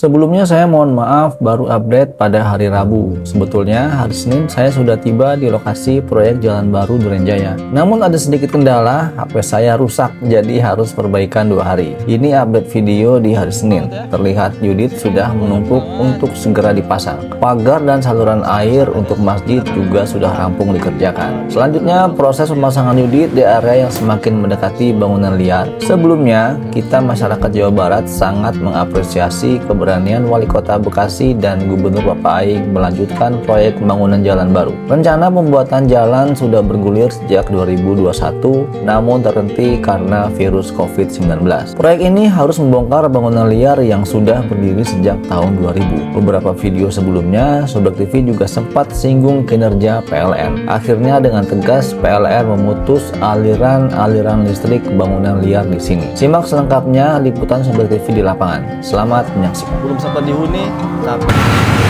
Sebelumnya saya mohon maaf baru update pada hari Rabu. Sebetulnya hari Senin saya sudah tiba di lokasi proyek Jalan Baru Durenjaya. Namun ada sedikit kendala, HP saya rusak jadi harus perbaikan 2 hari. Ini update video di hari Senin. Terlihat unit sudah menumpuk untuk segera dipasang. Pagar dan saluran air untuk masjid juga sudah rampung dikerjakan. Selanjutnya proses pemasangan unit di area yang semakin mendekati bangunan liar. Sebelumnya kita masyarakat Jawa Barat sangat mengapresiasi keberanian Wali Kota Bekasi dan Gubernur Bapak Aing melanjutkan proyek pembangunan jalan baru. Rencana pembuatan jalan sudah bergulir sejak 2021, namun terhenti karena virus COVID-19. Proyek ini harus membongkar bangunan liar yang sudah berdiri sejak tahun 2000. Beberapa video sebelumnya, Subrek TV juga sempat singgung kinerja PLN. Akhirnya dengan tegas PLN memutus aliran listrik bangunan liar di sini. Simak selengkapnya liputan Subrek TV di lapangan. Selamat menyaksikan. Belum sempat dihuni.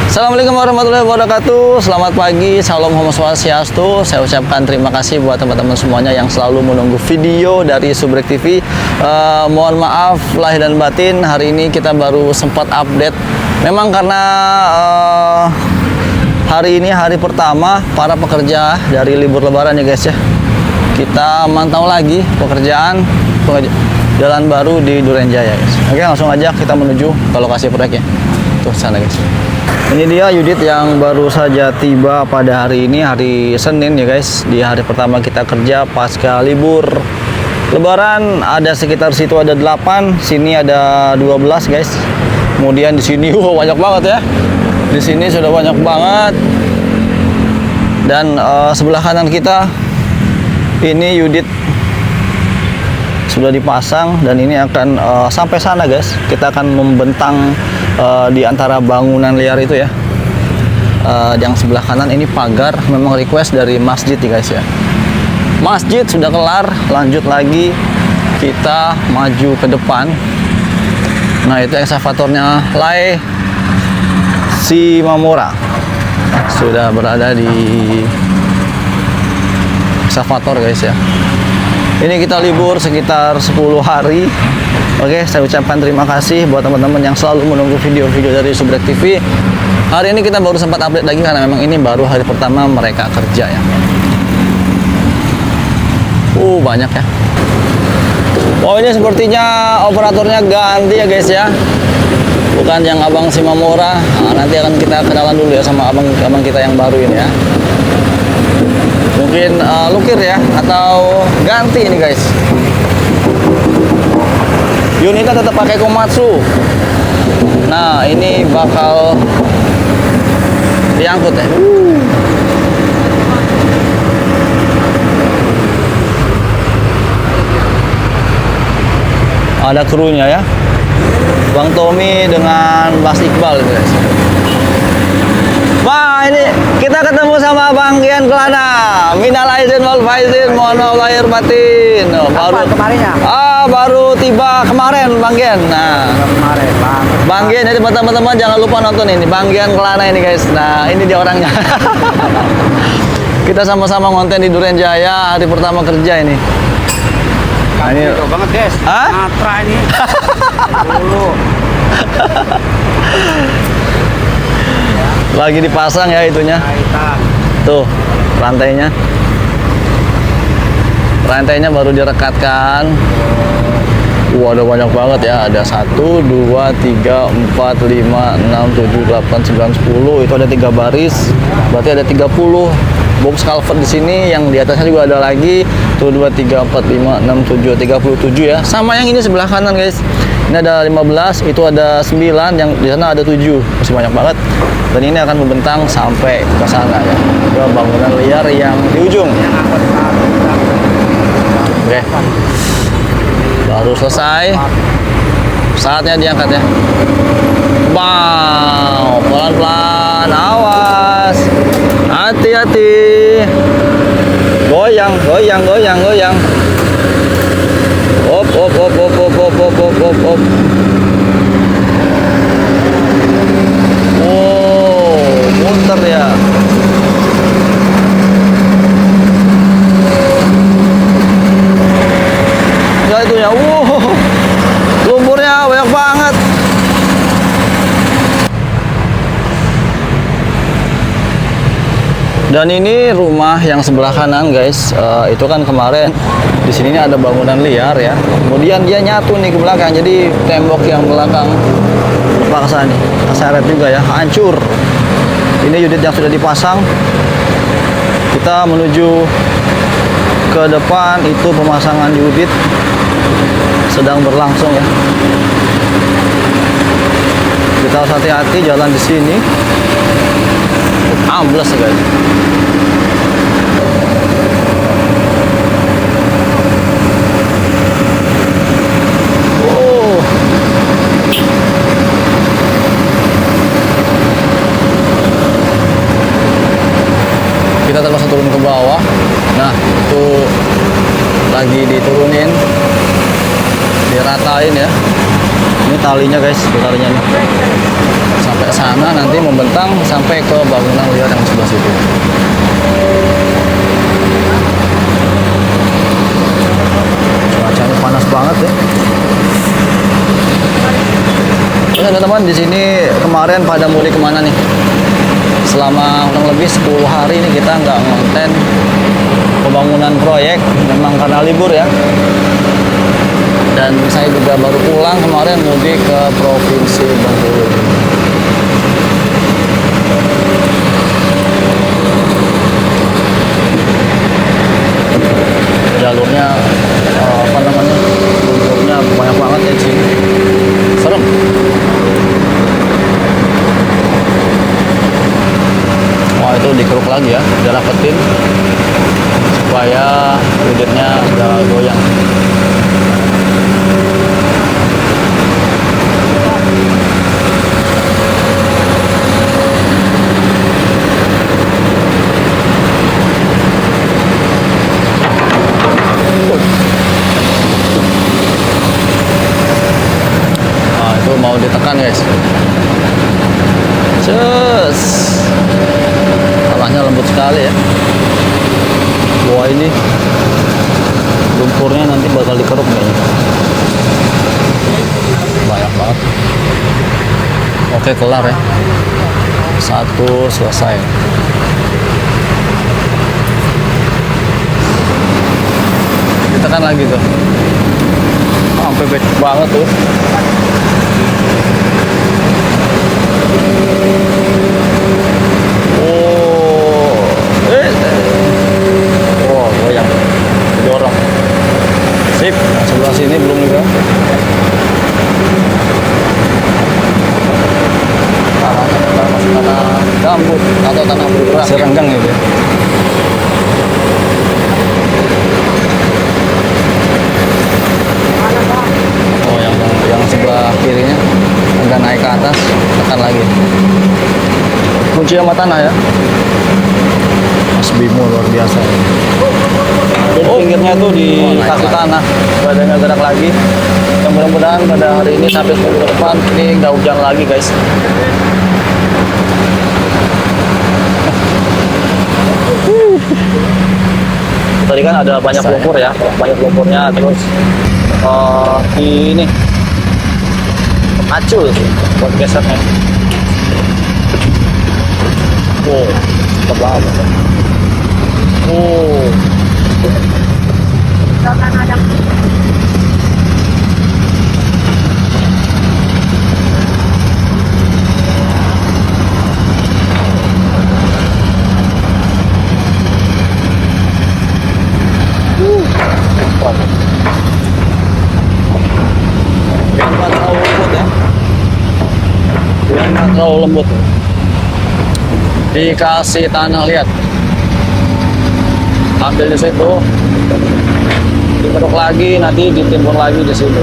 Assalamualaikum warahmatullahi wabarakatuh. Selamat pagi, salam Om Swastiastu. Saya ucapkan terima kasih buat teman-teman semuanya yang selalu menunggu video dari Subrek TV. Mohon maaf lahir dan batin, hari ini kita baru sempat update. Memang karena hari ini hari pertama para pekerja dari libur lebaran ya guys ya. Kita mantau lagi pekerjaan jalan baru di Durenjaya guys. Oke, langsung aja kita menuju ke lokasi proyeknya. Tuh sana guys. Ini dia unit yang baru saja tiba pada hari ini, hari Senin ya guys. Di hari pertama kita kerja pasca libur lebaran. Ada sekitar situ ada 8, sini ada 12 guys. Kemudian di sini banyak banget ya. Di sini sudah banyak banget. Dan sebelah kanan kita ini unit sudah dipasang dan ini akan sampai sana guys. Kita akan membentang di antara bangunan liar itu ya. Yang sebelah kanan ini pagar, memang request dari masjid ya guys ya. Masjid sudah kelar, lanjut lagi kita maju ke depan. Nah itu eksavatornya Lai Simamora sudah berada di eksavator guys ya. Ini kita libur sekitar 10 hari. Oke, saya ucapkan terima kasih buat teman-teman yang selalu menunggu video-video dari Subrek TV. Hari ini kita baru sempat update lagi karena memang ini baru hari pertama mereka kerja ya. Banyak ya. Oh, ini sepertinya operatornya ganti ya guys ya. Bukan yang Abang Simamora. Nah, nanti akan kita kenalan dulu ya sama abang kita yang baru ini ya. Mungkin lukir ya atau ganti ini guys. Unitnya tetap pakai Komatsu. Nah ini bakal diangkut ya. Ada krunya ya, Bang Tommy dengan Mas Iqbal guys. Wah, ini kita ketemu sama Bang Gian Kelana. Minal aizin wal faizin, mohon maaf lahir batin. Baru kemarinnya? Baru tiba kemarin Bang Gian. Nah, Kemarin, Bang Gian, jadi buat teman-teman jangan lupa nonton ini Bang Gian Kelana ini guys. Nah, ini dia orangnya. Kita sama-sama ngonten di Durenjaya hari pertama kerja ini. Nah, ini banget guys. Hah? Natra ini. Dulu. Lagi dipasang ya itunya. Tuh, rantainya. Rantainya baru direkatkan. Ada banyak banget ya. Ada 1, 2, 3, 4, 5, 6, 7, 8, 9, 10. Itu ada 3 baris. Berarti ada 30 box culvert di sini. Yang di atasnya juga ada lagi. Tuh 2, 3, 4, 5, 6, 7, 37 ya. Sama yang ini sebelah kanan guys. Ini ada 15, itu ada 9, yang di sana ada 7. Masih banyak banget. Dan ini akan membentang sampai ke sana ya, ke bangunan liar yang di ujung. Oke, baru selesai. Saatnya diangkat ya. Wow, pelan-pelan, awas, hati-hati. Goyang, goyang, goyang, goyang. Op, op, op, op, op, op, op, op, op, op. Muter ya. Ya itunya, lumpurnya banyak banget. Dan ini rumah yang sebelah kanan guys, itu kan kemarin di sini ada bangunan liar ya. Kemudian dia nyatu nih ke belakang, jadi tembok yang belakang terpaksa nih keseret juga ya, hancur. Ini unit yang sudah dipasang. Kita menuju ke depan, itu pemasangan unit sedang berlangsung ya. Kita harus hati-hati jalan di sini. Ambles ya guys. Oh. Kita terpaksa turun ke bawah. Nah, itu lagi diturunin, diratain ya. Ini talinya guys, talinya nih. Sampai sana nanti membentang sampai ke bangunan liar yang sebelah situ. Cuacanya panas banget ya. Oke teman-teman, di sini kemarin pada mudik kemana nih? Selama kurang lebih 10 hari ini kita nggak ngonten pembangunan proyek, memang karena libur ya. Dan saya juga baru pulang kemarin mudik ke Provinsi Bengkulu. Jalurnya apa namanya? Jalurnya banyak banget ya di sini. Serem. Wah, itu dikeruk lagi ya, dirapetin supaya unitnya nggak goyang. Nah, itu mau ditekan guys. Cus. Tanahnya lembut sekali ya. Wah, ini lumpurnya nanti bakal dikeruk nih. Banyak banget. Oke, kelar ya. Satu selesai. Ditekan lagi tuh. Sampai becek banget tuh. Oh, goyang, dorong. Sip, nah, sebelah sini belum juga. Tanahnya kita masih tanah gambut atau tanah bergerak. Masih renggang gitu ya. Oh, yang sebelah kirinya agak naik ke atas, tekan lagi. Kunci sama tanah ya. Mas Bimo luar biasa. Jadi pinggirnya tuh dikasih tanah, badannya gerak lagi. Yang mudah-mudahan pada hari ini sampai ke depan ini nggak hujan lagi guys. Tadi kan ada banyak lumpur ya, banyak lumpurnya terus ini pemacu buat gesernya. Oh, cepet banget. Oh. Biar nggak terlalu lembut ya. Biar nggak terlalu lembut. Dikasih tanah, lihat. Ambil di situ. Dikeruk lagi, nanti ditimbun lagi di situ.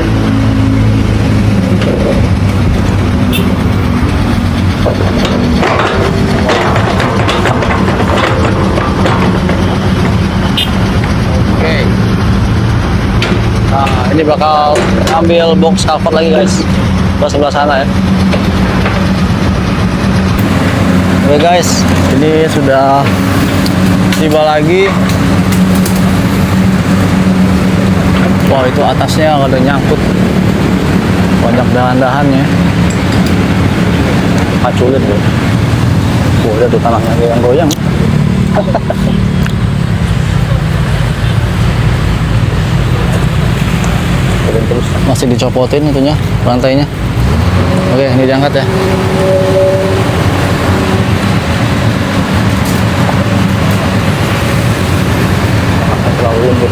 Oke. Nah, ini bakal ambil box cover lagi guys. Ke sebelah sana ya. Oke guys, ini sudah tiba lagi. Wah, itu atasnya ada nyangkut, banyak dahan-dahannya. Kaculit tuh. Oh, lihat tuh tanahnya yang goyang. Masih dicopotin itunya, rantainya. Oke, ini diangkat ya. Terlalu lembut.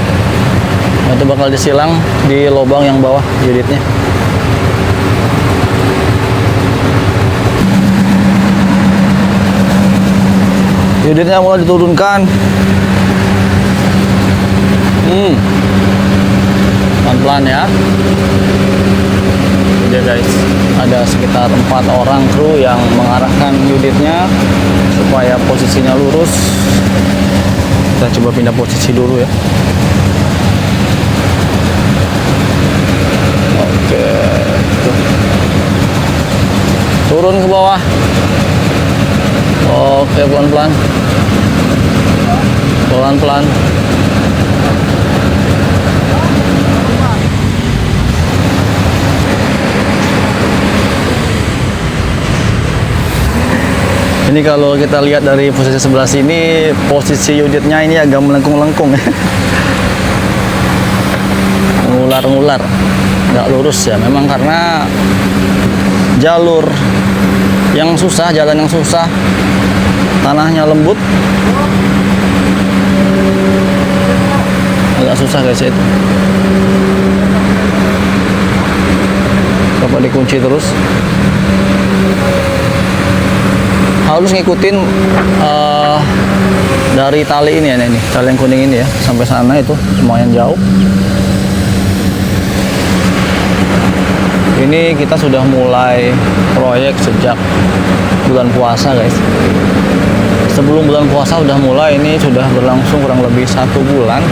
Nah, itu bakal disilang di lubang yang bawah unitnya. Unitnya mulai diturunkan. Pelan-pelan ya. Jadi guys, ada sekitar 4 orang kru yang mengarahkan unitnya supaya posisinya lurus. Kita coba pindah posisi dulu ya. Oke, tuh. Turun ke bawah. Oke, pelan-pelan. Pelan-pelan. Ini kalau kita lihat dari posisi sebelah sini, posisi unitnya ini agak melengkung-lengkung ya. Ngular-ngular, nggak lurus ya. Memang karena jalur yang susah, jalan yang susah, tanahnya lembut, agak susah guys itu. Coba dikunci terus. Harus ngikutin dari tali ini ya, ini tali yang kuning ini ya, sampai sana itu lumayan jauh. Ini kita sudah mulai proyek sejak bulan puasa guys. Sebelum bulan puasa udah mulai, ini sudah berlangsung kurang lebih 1 bulan.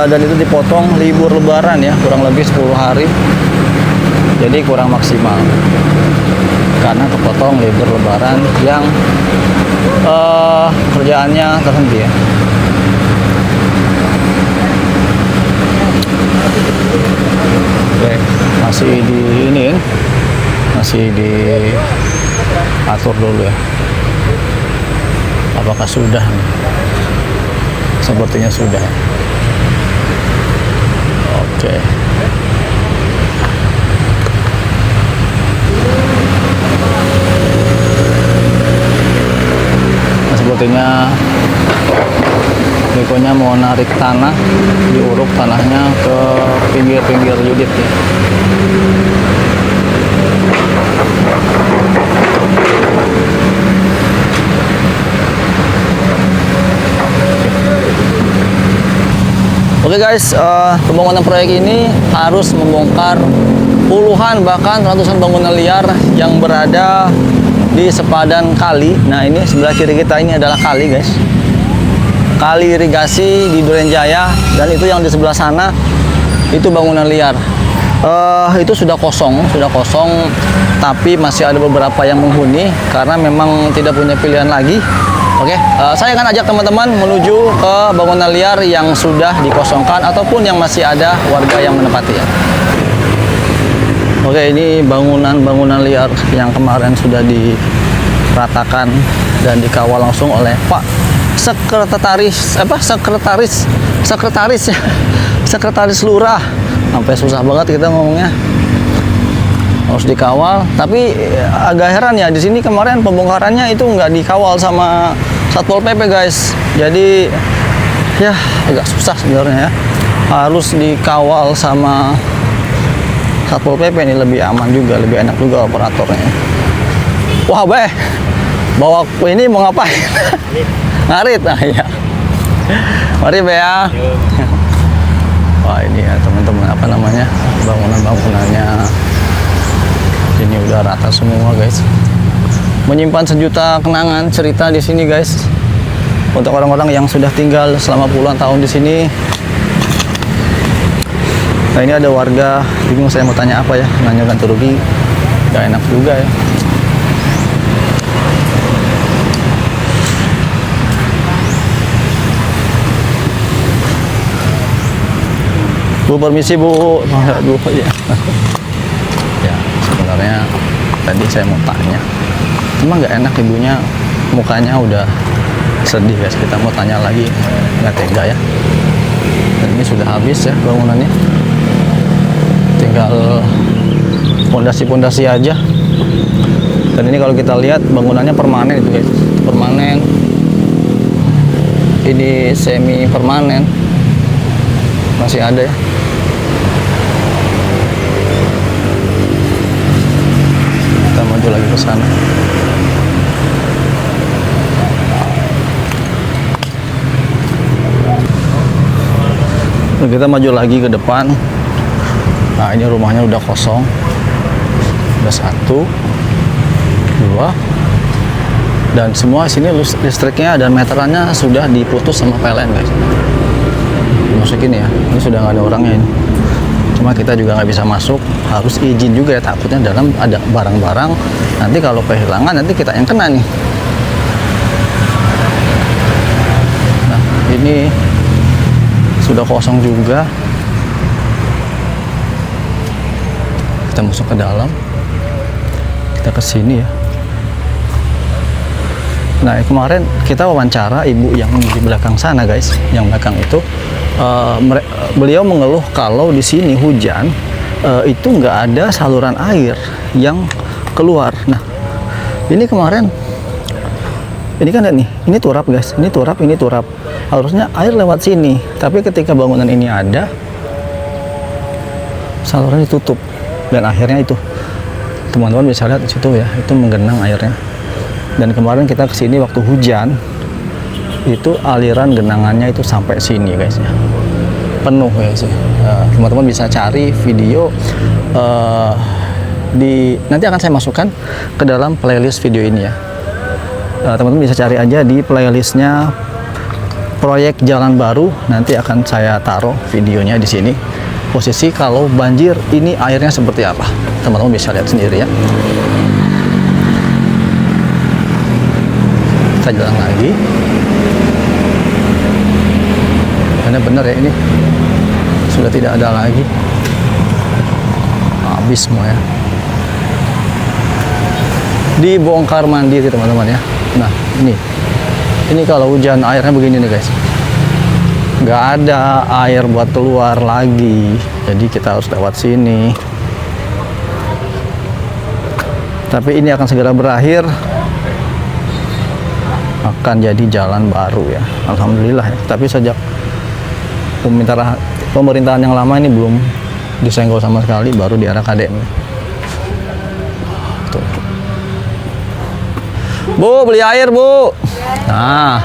Dan itu dipotong libur lebaran ya, kurang lebih 10 hari. Jadi kurang maksimal karena kepotong libur lebaran yang kerjaannya terhenti ya. Oke, masih di ini ya, masih diatur dulu ya. Apakah sudah? Sepertinya sudah. Oke. Sepertinya Mikonya mau narik tanah, diuruk tanahnya ke pinggir-pinggir unit ya. Oke guys, pembangunan proyek ini harus membongkar puluhan bahkan ratusan bangunan liar yang berada di sepadan kali. Nah, ini sebelah kiri kita ini adalah kali guys, kali irigasi di Durenjaya, dan itu yang di sebelah sana itu bangunan liar. Itu sudah kosong, tapi masih ada beberapa yang menghuni karena memang tidak punya pilihan lagi. Oke, saya akan ajak teman-teman menuju ke bangunan liar yang sudah dikosongkan ataupun yang masih ada warga yang menempati ya. Oke, ini bangunan-bangunan liar yang kemarin sudah diratakan dan dikawal langsung oleh Pak Sekretaris Lurah. Sampai susah banget kita ngomongnya. Harus dikawal, tapi agak heran ya, di sini kemarin pembongkarannya itu nggak dikawal sama Satpol PP guys. Jadi ya agak susah sebenarnya ya. Harus dikawal sama Satpol PP, ini lebih aman juga, lebih enak juga operatornya. Wah beh, bawa ini mau ngapain? Ngarit, nah ya. Mari beh ya. Wah ini ya teman-teman, apa namanya, bangunan-bangunannya ini udah rata semua guys. Menyimpan sejuta kenangan cerita di sini guys. Untuk orang-orang yang sudah tinggal selama puluhan tahun di sini. Nah ini ada warga bingung saya mau tanya apa ya, nanya ganti rugi, gak enak juga ya. Bu, permisi Bu. Aduh ya. Ya sebenarnya tadi saya mau tanya, emang nggak enak ibunya, mukanya udah Sedih guys, kita mau tanya lagi, nggak tega ya. Dan ini sudah habis ya bangunannya, tinggal pondasi-pondasi aja. Dan ini kalau kita lihat bangunannya permanen itu guys, permanen. Ini semi permanen, masih ada ya. Kita maju lagi ke sana. Kita maju lagi ke depan. Nah, ini rumahnya udah kosong. Udah 1, 2, dan semua sini listriknya dan meterannya sudah diputus sama PLN guys. Masukin ya, ini sudah nggak ada orangnya ini. Cuma kita juga nggak bisa masuk, harus izin juga ya, takutnya dalam ada barang-barang. Nanti kalau kehilangan nanti kita yang kena nih. Nah, ini sudah kosong juga. Kita masuk ke dalam. Kita ke sini ya. Nah, kemarin kita wawancara ibu yang di belakang sana guys, yang belakang itu beliau mengeluh kalau di sini hujan itu nggak ada saluran air yang keluar. Nah, ini kemarin ini kan nih, ini turap guys, ini turap. Harusnya air lewat sini, tapi ketika bangunan ini ada, saluran ditutup dan akhirnya itu teman-teman bisa lihat di situ ya, itu menggenang airnya. Dan kemarin kita kesini waktu hujan, itu aliran genangannya itu sampai sini guys ya, penuh guys ya. Teman-teman bisa cari video nanti akan saya masukkan ke dalam playlist video ini ya. Teman-teman bisa cari aja di playlistnya proyek Jalan Baru, nanti akan saya taruh videonya di sini. Posisi kalau banjir ini airnya seperti apa, teman-teman bisa lihat sendiri ya. Kita jalan lagi. Benar ya, ini sudah tidak ada lagi, habis semua ya. Dibongkar mandiri teman-teman ya. Nah, ini kalau hujan airnya begini nih guys, nggak ada air buat keluar lagi, jadi kita harus lewat sini. Tapi ini akan segera berakhir, akan jadi jalan baru ya, alhamdulillah ya. Tapi sejak pemerintahan yang lama ini belum disenggol sama sekali, baru di era KDM. Tuh. Bu, beli air bu. Nah,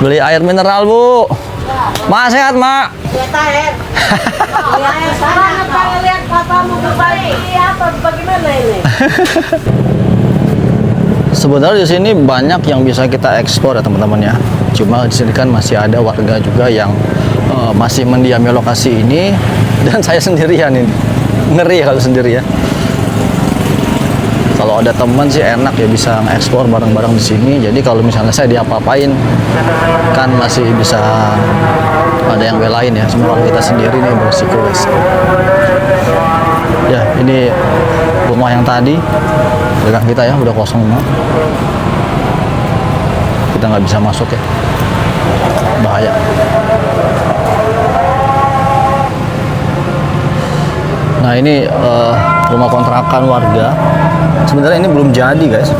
beli air mineral bu. Mak sehat mak. Sebenarnya di sini banyak yang bisa kita ekspor ya teman-teman ya. Cuma di sini kan masih ada warga juga yang masih mendiami lokasi ini, dan saya sendirian ini. Ngeri kalau sendiri ya. Kalau ada teman sih enak ya, bisa ngekspor barang-barang di sini. Jadi kalau misalnya saya diapa-apain kan masih bisa ada yang belain ya. Cuma kalau kita sendiri nih berisiko guys. Ya, ini rumah yang tadi belakang kita ya, udah kosong semua. Kita nggak bisa masuk ya, bahaya. Nah, ini rumah kontrakan warga. Sebenarnya ini belum jadi guys,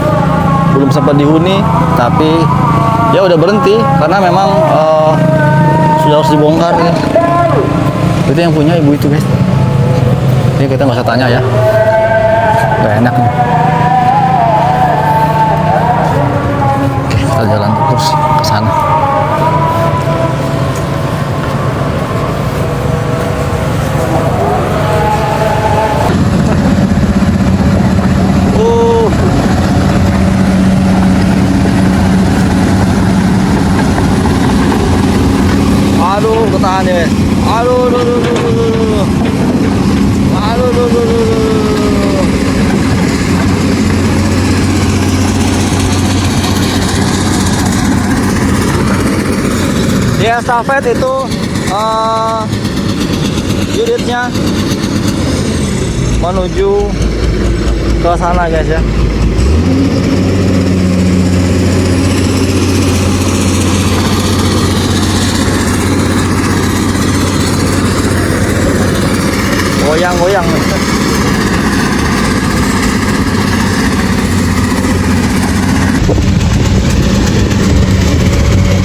belum sempat dihuni, tapi ya udah berhenti karena memang sudah harus dibongkar ya. Itu yang punya ibu itu guys. Ini kita nggak usah tanya ya, nggak enak nih. Oke, kita jalan terus ke sana. Aduh, ketahan ya. Aduh, di estafet itu unitnya menuju ke sana guys ya. goyang-goyang.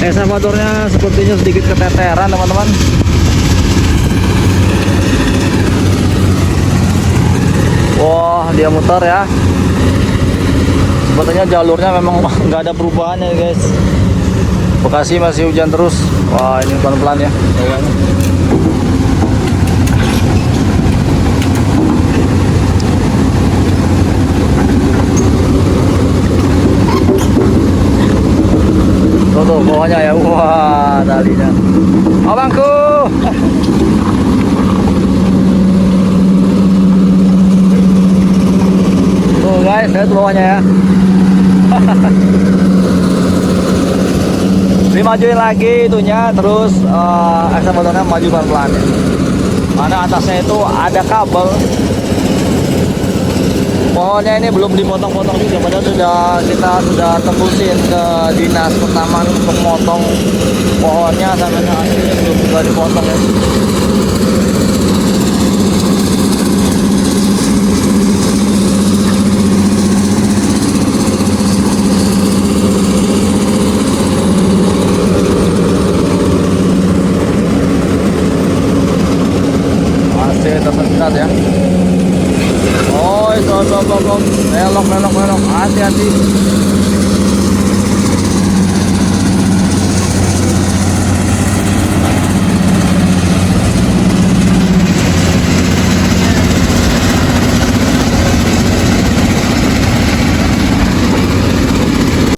Eskavatornya sepertinya sedikit keteteran teman-teman. Wah, dia muter ya. Sepertinya jalurnya memang nggak ada perubahan ya guys. Bekasi masih hujan terus. Wah, ini pelan-pelan ya. Tuh bawahnya ya. Wah, talinya. Abangku. Tuh guys, lihat bawahnya ya. Dimajuin lagi itunya, terus eskavatornya maju pelan-pelan ya. Mana atasnya itu ada kabel. Pohonnya ini belum dipotong-potong juga, padahal kita sudah tembusin ke dinas pertamanan untuk motong pohonnya, sampai saat ini belum juga dipotong ya. Masih tersendat ya. Oh, itu belok, hati-hati.